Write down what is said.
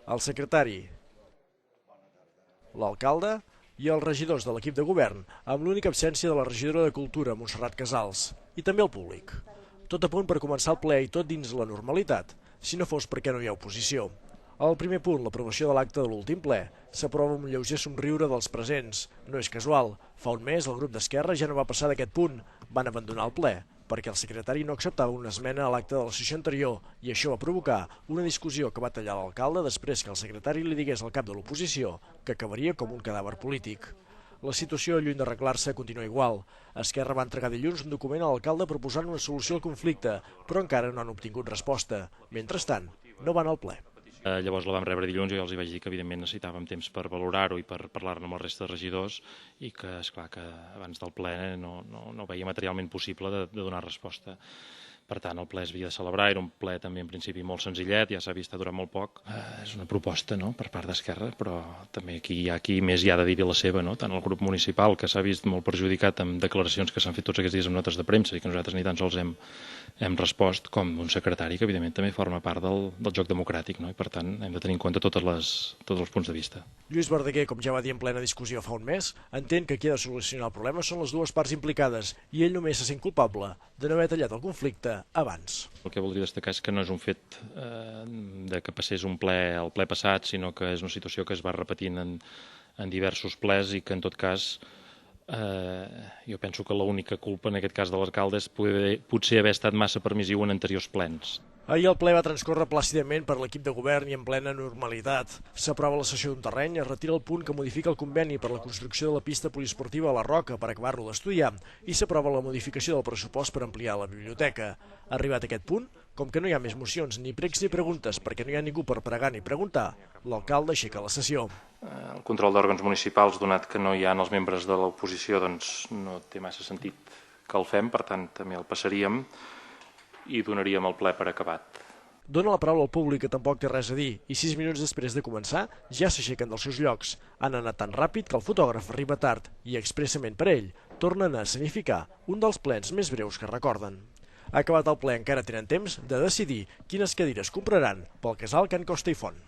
el secretari, l'alcalde i els regidors de l'equip de govern, amb l'única absència de la regidora de Cultura, Montserrat Casals, i també el públic. Tot a punt per començar el ple i tot dins la normalitat, si no fos perquè no hi ha oposició. Al primer punt, l'aprovació de l'acte de l'últim ple, s'aprova amb un lleuger somriure dels presents. No és casual. Fa un mes el grup d'Esquerra ja no va passar d'aquest punt. Van abandonar el ple, perquè el secretari no acceptava una esmena a l'acte de la sessió anterior i això va provocar una discussió que va tallar l'alcalde després que el secretari li digués al cap de l'oposició que acabaria com un cadàver polític. La situació, lluny d'arreglar-se, continua igual. Esquerra va entregar dilluns un document a l'alcalde proposant una solució al conflicte, però encara no han obtingut resposta. Mentrestant, no van al ple. Llavors la vam rebre dilluns i els vaig dir que evidentment necessitàvem temps per valorar-ho i per parlar-ne amb la resta de regidors i que, esclar, que abans del ple no veia materialment possible de donar resposta. Per tant, el ple es havia de celebrar, era un ple també en principi molt senzillet, ja s'ha vist ha durat molt poc. És una proposta, no?, per part d'Esquerra, però també aquí més hi ha de dir-hi la seva, no?, tant el grup municipal, que s'ha vist molt perjudicat amb declaracions que s'han fet tots aquests dies amb notes de premsa i que nosaltres ni tan sols hem respost, com un secretari que evidentment també forma part del joc democràtic, no?, i per tant hem de tenir en compte tots els punts de vista. Lluís Verdaguer, com ja va dir en plena discussió fa un mes, entén que qui ha de solucionar el problema són les dues parts implicades i ell només se sent culpable de no haver tallat el conflicte abans. El que voldria destacar és que no és un fet de que passés el ple passat, sinó que és una situació que es va repetint en diversos plens i que en tot cas jo penso que l'única culpa en aquest cas de l'alcalde és potser haver estat massa permissiu en anteriors plens. Ahir el ple va transcórrer plàcidament per l'equip de govern i en plena normalitat. S'aprova la cessió d'un terreny, es retira el punt que modifica el conveni per la construcció de la pista poliesportiva a la Roca per acabar-lo d'estudiar i s'aprova la modificació del pressupost per ampliar la biblioteca. Arribat a aquest punt, com que no hi ha més mocions ni pregs ni preguntes perquè no hi ha ningú per pregar ni preguntar, l'alcalde aixeca la sessió. El control d'òrgans municipals, donat que no hi ha els membres de l'oposició, doncs no té massa sentit que el fem, per tant també el passaríem i donaríem el ple per acabat. Dóna la paraula al públic que tampoc té res a dir i 6 minuts després de començar ja s'aixequen dels seus llocs. Han anat tan ràpid que el fotògraf arriba tard i expressament per ell tornen a escenificar un dels plens més breus que recorden. Acabat el ple encara tenen temps de decidir quines cadires compraran pel casal Can Costa i Font.